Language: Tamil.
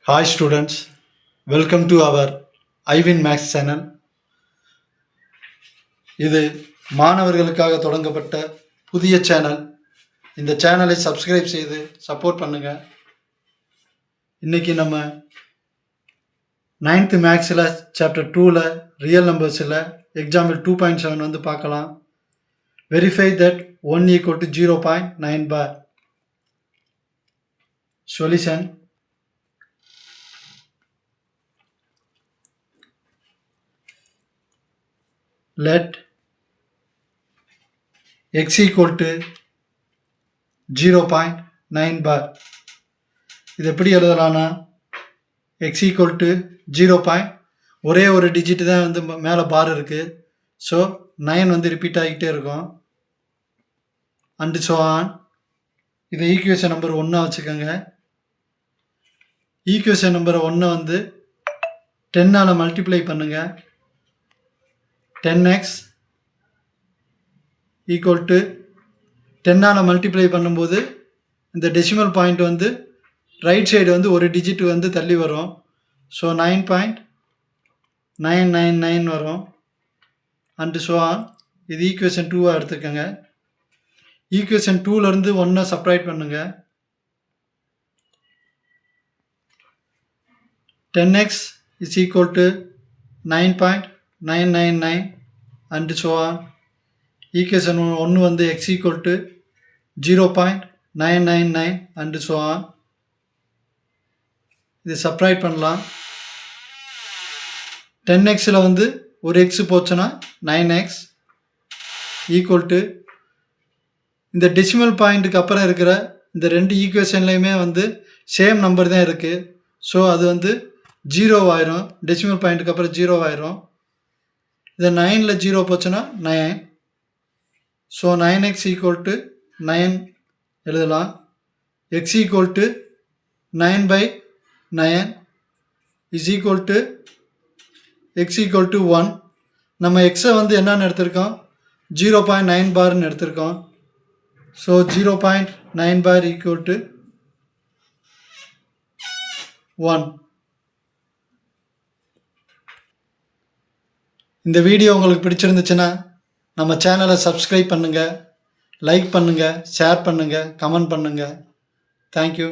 Hi students, welcome to our iWin Max channel. இது மாணவர்களுக்காக தொடங்கப்பட்ட புதிய சேனல். இந்த சேனலை சப்ஸ்கிரைப் செய்து சப்போர்ட் பண்ணுங்க. இன்னைக்கு நம்ம 9th மேக்ஸில் சாப்டர் 2ல ரியல் நம்பர்ஸில் எக்ஸாம்பிள் 2.7 வந்து பார்க்கலாம். Verify that 1 equal to 0.9 bar. Solution: let x equal to 0.9 bar. இது எப்படி எழுதலாம்னா x equal to 0. ஒரே ஒரு டிஜிட் தான் வந்து மேலே பார் இருக்குது. ஸோ 9 வந்து ரிப்பீட் ஆகிட்டே இருக்கும். And so on. இதை ஈக்குவேஷன் நம்பர் 1 வச்சுக்கோங்க. ஈக்குவேஷன் நம்பர் 1 வந்து 10ஆல் மல்டிப்ளை பண்ணுங்கள். 10x ஈக்குவல் டு 10ஆல் மல்டிப்ளை பண்ணும்போது இந்த டெசிமல் பாயிண்ட் வந்து ரைட் சைடு வந்து ஒரு டிஜிட் வந்து தள்ளி வரும். ஸோ 9.999 வரும். And so on. இது ஈக்குவேஷன் 2 எடுத்துக்கோங்க. ஈக்குவேஷன் 2லேருந்து 1 செப்பரேட் பண்ணுங்கள். 10x is equal to 9.999 and so on. Equation 1 வந்து x equal to 0.999 and so on. இது செப்பரேட் பண்ணலாம். 10xல் வந்து ஒரு x போச்சுன்னா 9x ஈக்குவல் டு இந்த டெசிமல் பாயிண்ட்டுக்கு அப்புறம் இருக்கிற இந்த ரெண்டு ஈக்குவேஷன்லையுமே வந்து சேம் நம்பர் தான் இருக்குது. ஸோ அது வந்து 0 ஆயிரும். டெசிமல் பாயிண்ட்டுக்கு அப்புறம் 0 ஆயிரும். இந்த 9ல் 0 போச்சுன்னா 9. ஸோ 9x ஈக்குவல் டு 9 எழுதலாம். x equal to 9/9 is equal to x equal to 1. நம்ம எக்ஸை வந்து என்னன்னு எடுத்திருக்கோம்? 0.9 பார்னு எடுத்திருக்கோம். ஸோ 0.9 பார் ஈக்குவல் டு 1. இந்த வீடியோ உங்களுக்கு பிடிச்சிருந்துச்சுன்னா நம்ம சேனலை சப்ஸ்கிரைப் பண்ணுங்கள், லைக் பண்ணுங்கள், ஷேர் பண்ணுங்கள், கமெண்ட் பண்ணுங்கள். தேங்க்யூ.